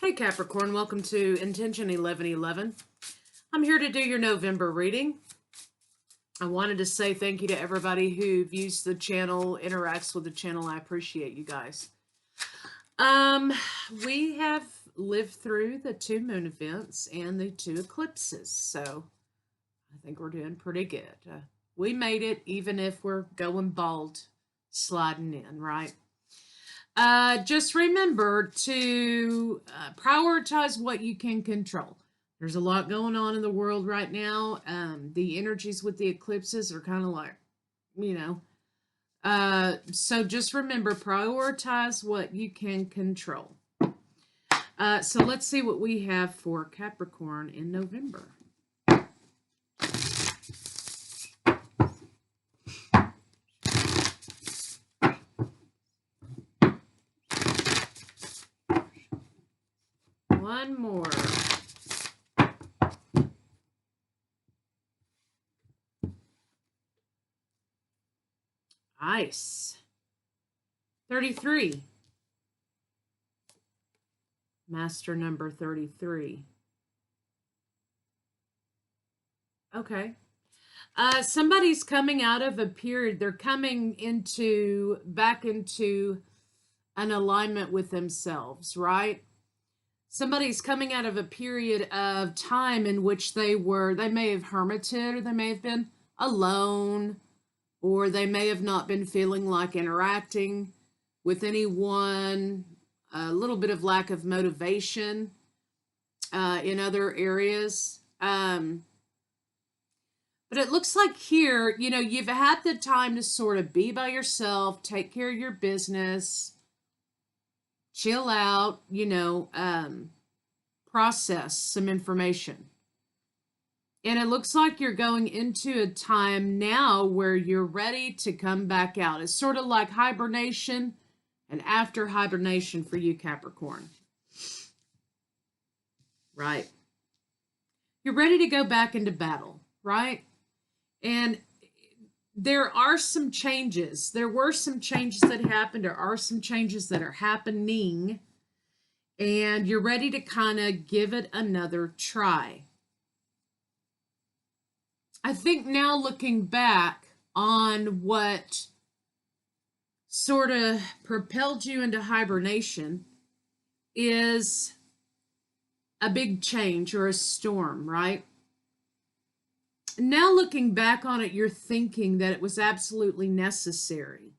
Hey Capricorn, welcome to Intention 1111. I'm here to do your November reading. I wanted to say thank you to everybody who views the channel, interacts with the channel. I appreciate you guys. We have lived through the 2 moon events and the 2 eclipses, so I think we're doing pretty good. We made it, even if we're going bald, sliding in, right? Just remember to prioritize what you can control. There's a lot going on in the world right now. The energies with the eclipses are kind of like, so just remember, prioritize what you can control. So let's see what we have for Capricorn in November. One more. Ice. 33. Master number 33. Okay. Somebody's coming out of a period. They're coming back into an alignment with themselves, right? Somebody's coming out of a period of time in which they may have hermited, or they may have been alone, or they may have not been feeling like interacting with anyone, a little bit of lack of motivation in other areas. But it looks like here, you've had the time to sort of be by yourself, take care of your business, chill out, process some information. And it looks like you're going into a time now where you're ready to come back out. It's sort of like hibernation and after hibernation for you, Capricorn. Right? You're ready to go back into battle, right? And there are some changes. There were some changes that happened. There are some changes that are happening. And you're ready to kind of give it another try. I think now looking back on what sort of propelled you into hibernation is a big change or a storm, right? Now looking back on it, you're thinking that it was absolutely necessary.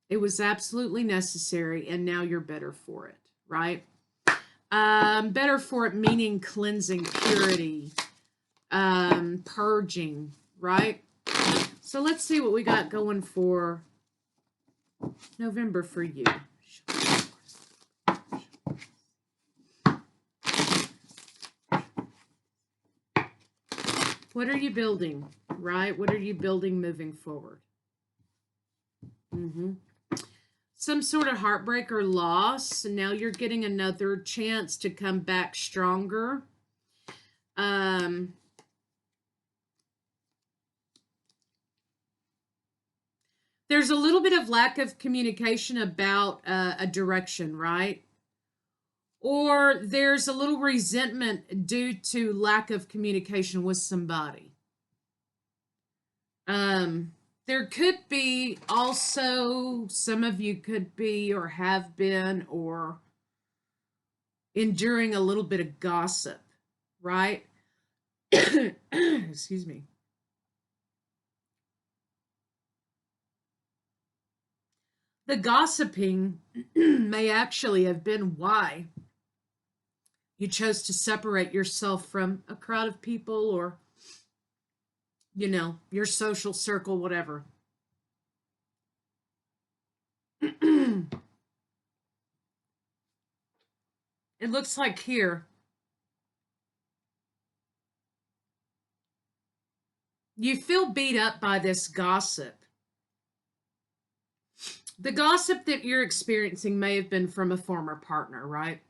It was absolutely necessary, and now you're better for it, right? Better for it meaning cleansing, purity, purging, right? So let's see what we got going for November for you. What are you building, right? What are you building moving forward? Some sort of heartbreak or loss. And now you're getting another chance to come back stronger. There's a little bit of lack of communication about a direction, right? Or there's a little resentment due to lack of communication with somebody. There could be also, some of you could be or have been or enduring a little bit of gossip, right? Excuse me. The gossiping may actually have been why you chose to separate yourself from a crowd of people or, your social circle, whatever. It looks like here you feel beat up by this gossip. The gossip that you're experiencing may have been from a former partner, right?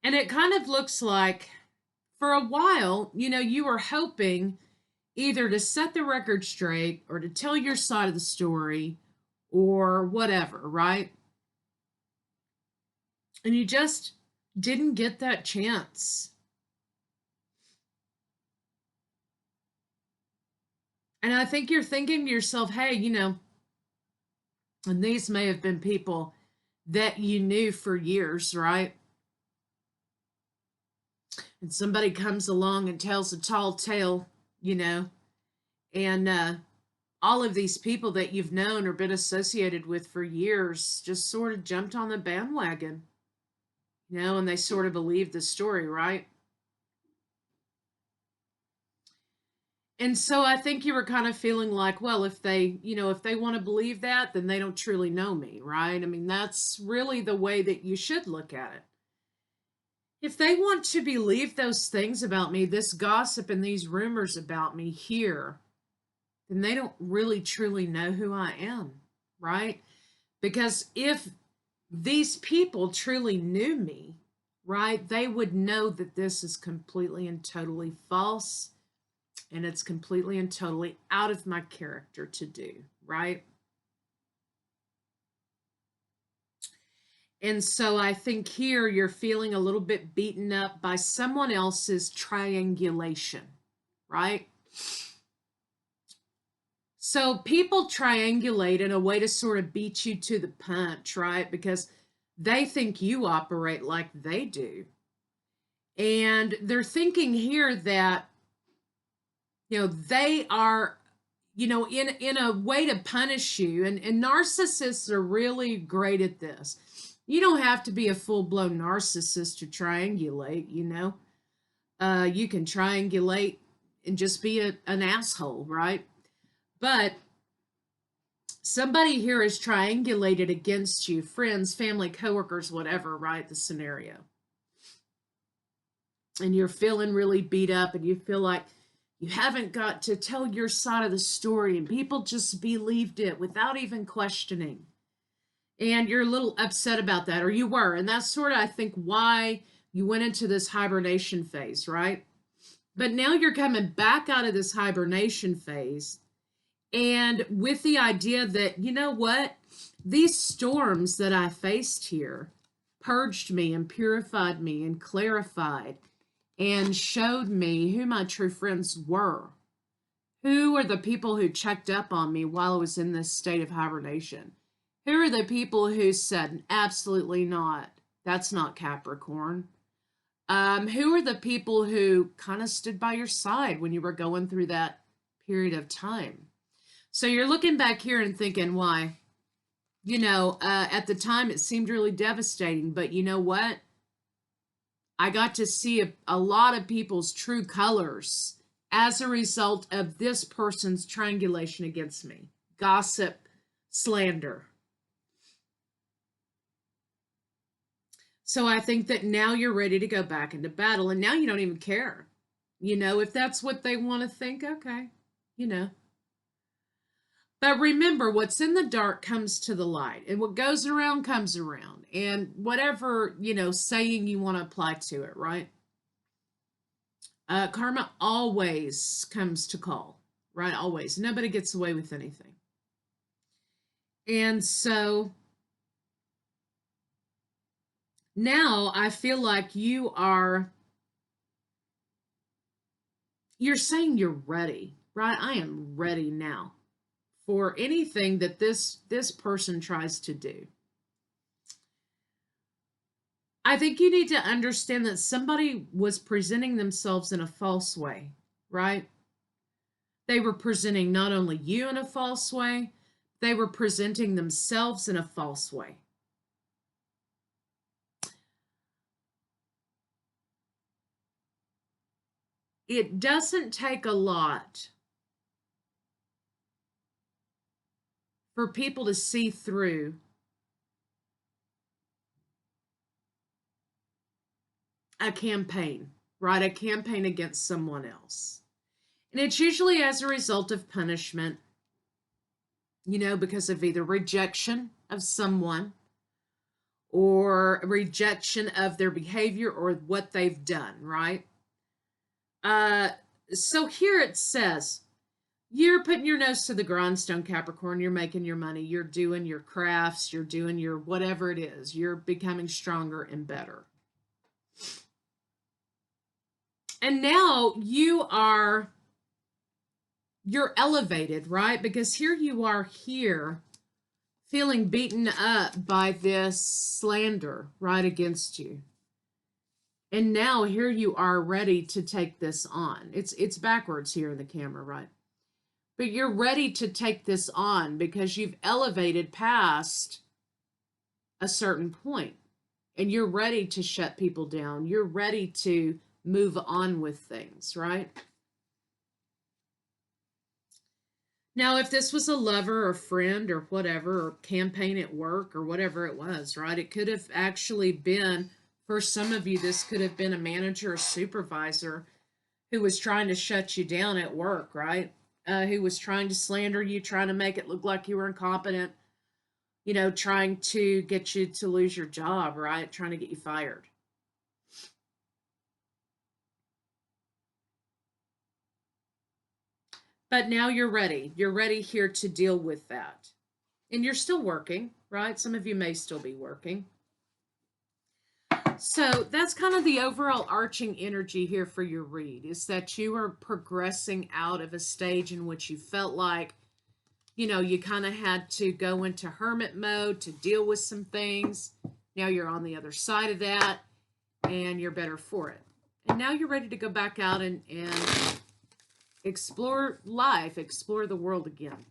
And it kind of looks like for a while, you were hoping either to set the record straight or to tell your side of the story or whatever, right? And you just didn't get that chance. And I think you're thinking to yourself, hey, and these may have been people that you knew for years, right? And somebody comes along and tells a tall tale, and all of these people that you've known or been associated with for years just sort of jumped on the bandwagon, and they sort of believed the story, right? And so I think you were kind of feeling like, well, if they want to believe that, then they don't truly know me, right? I mean, that's really the way that you should look at it. If they want to believe those things about me, this gossip and these rumors about me here, then they don't really truly know who I am, right? Because if these people truly knew me, right, they would know that this is completely and totally false, and it's completely and totally out of my character to do, right? And so I think here you're feeling a little bit beaten up by someone else's triangulation, right? So people triangulate in a way to sort of beat you to the punch, right? Because they think you operate like they do. And they're thinking here that, they are, in a way to punish you. And narcissists are really great at this. You don't have to be a full-blown narcissist to triangulate, you can triangulate and just be an asshole, right? But somebody here is triangulated against you, friends, family, coworkers, whatever, right? The scenario. And you're feeling really beat up, and you feel like you haven't got to tell your side of the story, and people just believed it without even questioning. And you're a little upset about that, or you were. And that's sort of, I think, why you went into this hibernation phase, right? But now you're coming back out of this hibernation phase, and with the idea that, you know what? These storms that I faced here purged me and purified me and clarified and showed me who my true friends were. Who are the people who checked up on me while I was in this state of hibernation? Who are the people who said, absolutely not, that's not Capricorn? Who are the people who kind of stood by your side when you were going through that period of time? So you're looking back here and thinking, why? At the time it seemed really devastating, but you know what? I got to see a lot of people's true colors as a result of this person's triangulation against me. Gossip, slander. So I think that now you're ready to go back into battle, and now you don't even care. If that's what they want to think, okay, But remember, what's in the dark comes to the light, and what goes around comes around, and whatever, saying you want to apply to it, right? Karma always comes to call, right? Always. Nobody gets away with anything. And so now I feel like you're saying you're ready, right? I am ready now for anything that this person tries to do. I think you need to understand that somebody was presenting themselves in a false way, right? They were presenting not only you in a false way, they were presenting themselves in a false way. It doesn't take a lot for people to see through a campaign, right? A campaign against someone else. And it's usually as a result of punishment, because of either rejection of someone or rejection of their behavior or what they've done, right? So here it says, You're putting your nose to the grindstone, Capricorn. You're making your money. You're doing your crafts. You're doing your whatever it is. You're becoming stronger and better. And now you're elevated, right? Because here you are here feeling beaten up by this slander right against you. And now here you are ready to take this on. It's backwards here in the camera, right? But you're ready to take this on because you've elevated past a certain point and you're ready to shut people down. You're ready to move on with things, right? Now, if this was a lover or friend or whatever, or campaign at work or whatever it was, right? It could have actually been, for some of you, this could have been a manager or supervisor who was trying to shut you down at work, right? Who was trying to slander you, trying to make it look like you were incompetent, trying to get you to lose your job, right? Trying to get you fired. But now you're ready. You're ready here to deal with that. And you're still working, right? Some of you may still be working. So that's kind of the overall arching energy here for your read, is that you are progressing out of a stage in which you felt like, you kind of had to go into hermit mode to deal with some things. Now you're on the other side of that and you're better for it. And now you're ready to go back out and explore life, explore the world again.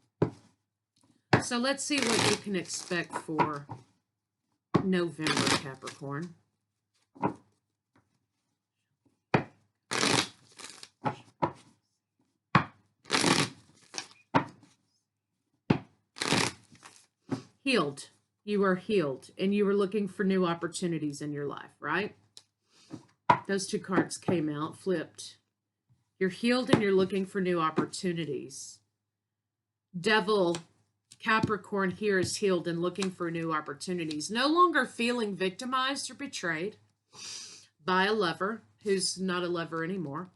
So let's see what you can expect for November, Capricorn. Healed. You are healed and you were looking for new opportunities in your life, right? Those two cards came out, flipped. You're healed and you're looking for new opportunities. Devil, Capricorn here is healed and looking for new opportunities. No longer feeling victimized or betrayed by a lover who's not a lover anymore.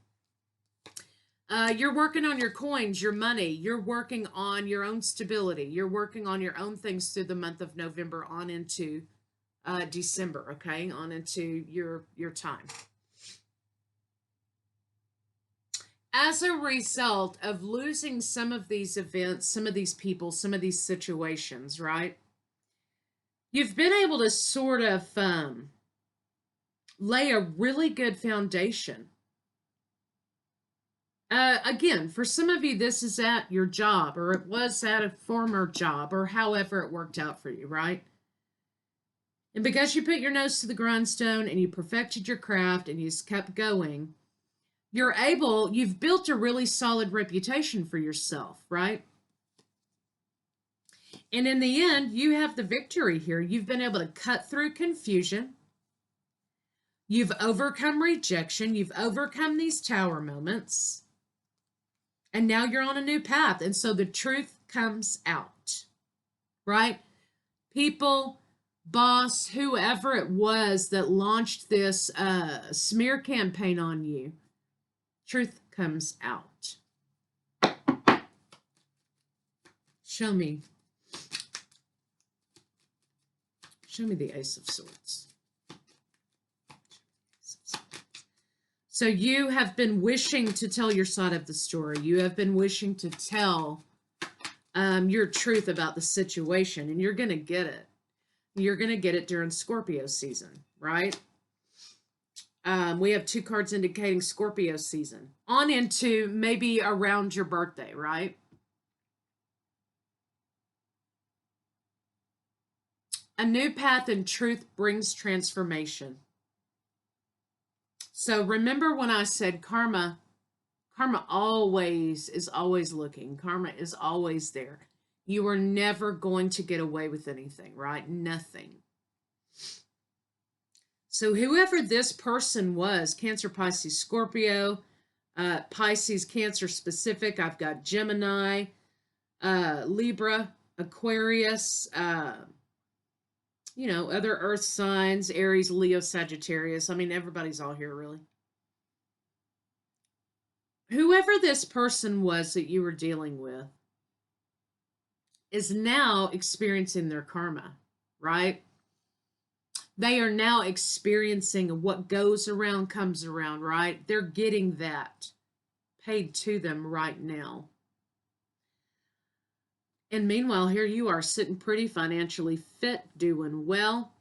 You're working on your coins, your money. You're working on your own stability. You're working on your own things through the month of November on into December, okay? On into your time. As a result of losing some of these events, some of these people, some of these situations, right? You've been able to sort of lay a really good foundation. Again, for some of you, this is at your job, or it was at a former job, or however it worked out for you, right? And because you put your nose to the grindstone and you perfected your craft and you just kept going, you've built a really solid reputation for yourself, right? And in the end, you have the victory here. You've been able to cut through confusion. You've overcome rejection. You've overcome these tower moments. And now you're on a new path. And so the truth comes out, right? People, boss, whoever it was that launched this smear campaign on you, truth comes out. Show me the Ace of Swords. So you have been wishing to tell your side of the story. You have been wishing to tell your truth about the situation, and you're going to get it. You're going to get it during Scorpio season, right? We have two cards indicating Scorpio season. On into maybe around your birthday, right? A new path in truth brings transformation. So remember when I said karma always is always looking. Karma is always there. You are never going to get away with anything, right? Nothing. So whoever this person was, Cancer, Pisces, Scorpio, Pisces, Cancer specific, I've got Gemini, Libra, Aquarius, other earth signs, Aries, Leo, Sagittarius. I mean, everybody's all here, really. whoever this person was that you were dealing with is now experiencing their karma, right? They are now experiencing what goes around comes around, right? They're getting that paid to them right now. And meanwhile, here you are sitting pretty, financially fit, doing well,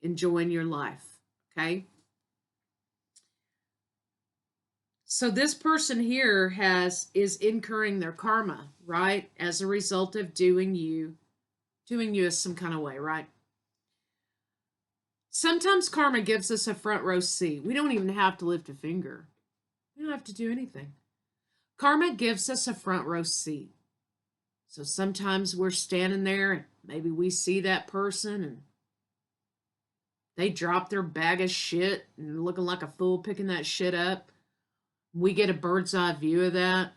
enjoying your life, okay? So this person here is incurring their karma, right? As a result of doing you some kind of way, right? Sometimes karma gives us a front row seat. We don't even have to lift a finger. We don't have to do anything. Karma gives us a front row seat. So sometimes we're standing there and maybe we see that person and they drop their bag of shit and looking like a fool picking that shit up. We get a bird's eye view of that,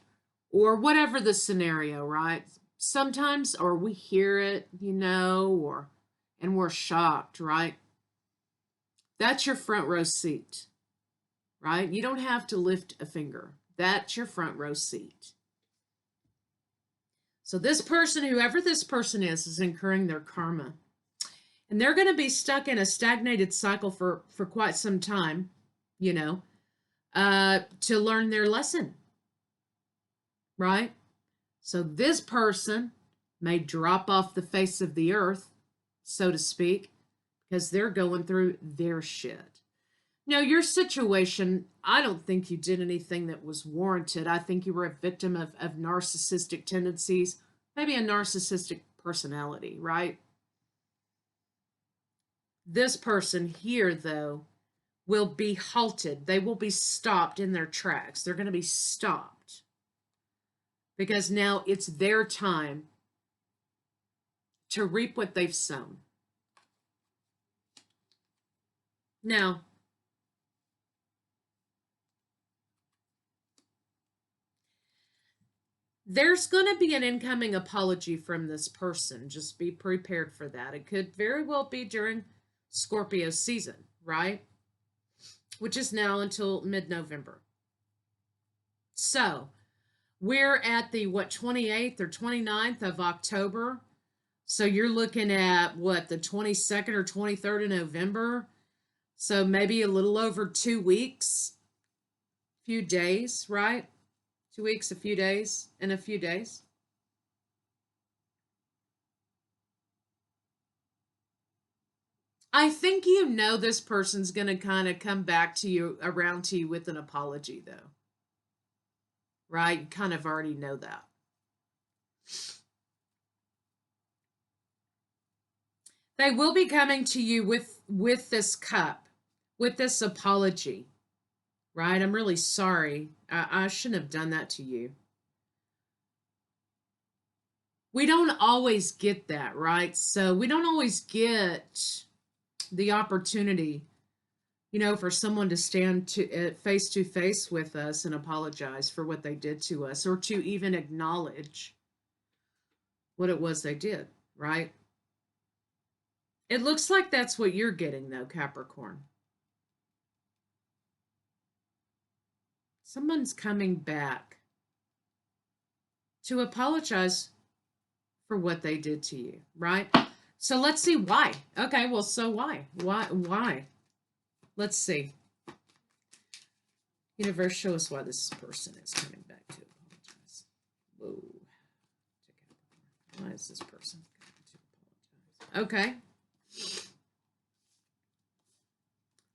or whatever the scenario, right? Sometimes, or we hear it, and we're shocked, right? That's your front row seat, right? You don't have to lift a finger. That's your front row seat. So this person, whoever this person is incurring their karma. And they're going to be stuck in a stagnated cycle for quite some time, to learn their lesson, right? So this person may drop off the face of the earth, so to speak, because they're going through their shit. Now, your situation, I don't think you did anything that was warranted. I think you were a victim of narcissistic tendencies, maybe a narcissistic personality, right? This person here, though, will be halted. They will be stopped in their tracks. They're going to be stopped because now it's their time to reap what they've sown. Now, there's going to be an incoming apology from this person. Just be prepared for that. It could very well be during Scorpio season, right? Which is now until mid-November. So, we're at the 28th or 29th of October. So you're looking at the 22nd or 23rd of November. So maybe a little over 2 weeks, few days, right? 2 weeks, a few days, and a few days. I think this person's going to kind of come back to you, around to you with an apology, though. Right? You kind of already know that. They will be coming to you with this cup, with this apology. Right? I'm really sorry. I shouldn't have done that to you. We don't always get that, right? So we don't always get the opportunity, for someone to stand face to face with us and apologize for what they did to us, or to even acknowledge what it was they did, right? It looks like that's what you're getting, though, Capricorn. Someone's coming back to apologize for what they did to you, right? So let's see why. Okay, well, so why? Why? Let's see. Universe, show us why this person is coming back to apologize. Whoa. Why is this person coming to apologize? Okay.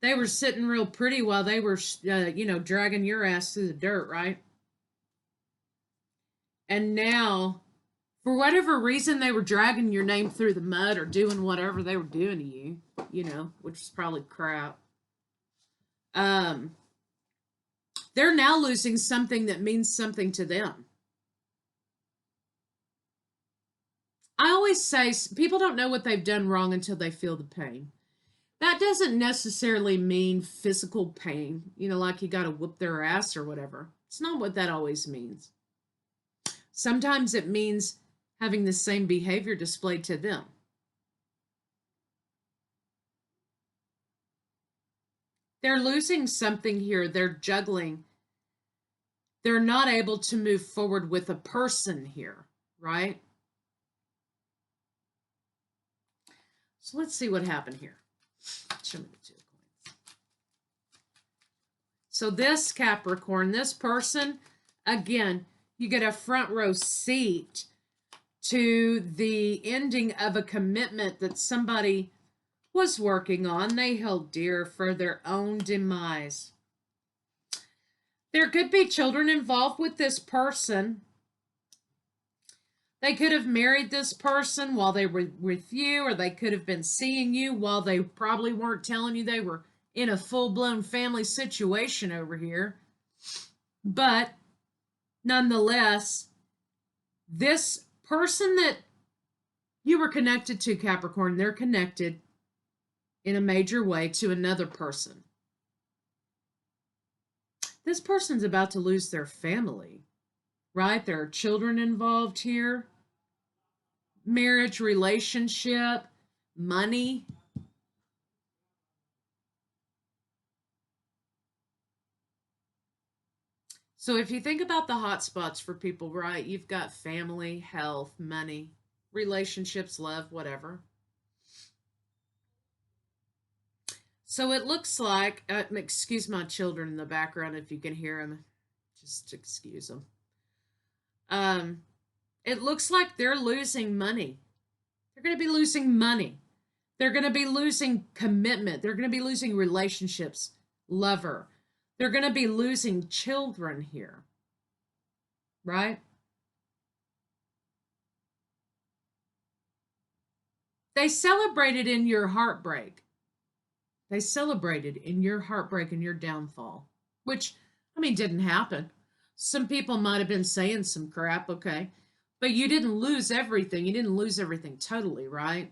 They were sitting real pretty while they were, dragging your ass through the dirt, right? And now, for whatever reason, they were dragging your name through the mud or doing whatever they were doing to you, which is probably crap. They're now losing something that means something to them. I always say people don't know what they've done wrong until they feel the pain. That doesn't necessarily mean physical pain, like you got to whoop their ass or whatever. It's not what that always means. Sometimes it means having the same behavior displayed to them. They're losing something here. They're juggling. they're not able to move forward with a person here, right? So let's see what happened here. Show me the 2 of coins. So this Capricorn, this person, again, you get a front row seat to the ending of a commitment that somebody was working on. They held dear for their own demise. There could be children involved with this person. They could have married this person while they were with you, or they could have been seeing you while they probably weren't telling you they were in a full-blown family situation over here. But nonetheless, this person that you were connected to, Capricorn, they're connected in a major way to another person. This person's about to lose their family, right? There are children involved here. Marriage, relationship, money. So if you think about the hot spots for people, right? You've got family, health, money, relationships, love, whatever. So it looks like, excuse my children in the background if you can hear them, just excuse them. It looks like they're losing money. They're going to be losing money. They're going to be losing commitment. They're going to be losing relationships, lover. They're going to be losing children here, right? They celebrated in your heartbreak. They celebrated in your heartbreak and your downfall, which, I mean, didn't happen. Some people might have been saying some crap, okay? But you didn't lose everything. You didn't lose everything totally, right?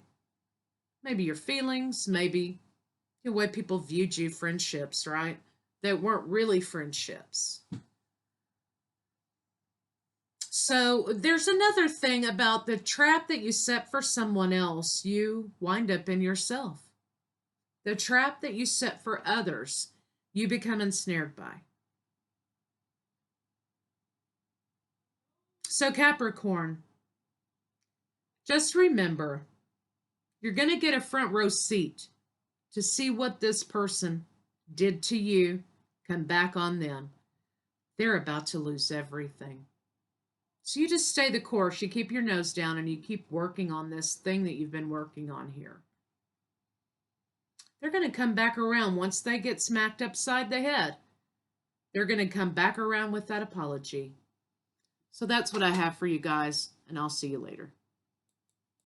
Maybe your feelings, maybe the way people viewed you, friendships, right? That weren't really friendships. So there's another thing about the trap that you set for someone else, you wind up in yourself. The trap that you set for others, you become ensnared by. So Capricorn, just remember, you're going to get a front row seat to see what this person did to you come back on them. They're about to lose everything. So you just stay the course. You keep your nose down and you keep working on this thing that you've been working on here. They're going to come back around once they get smacked upside the head. They're going to come back around with that apology. So that's what I have for you guys, and I'll see you later.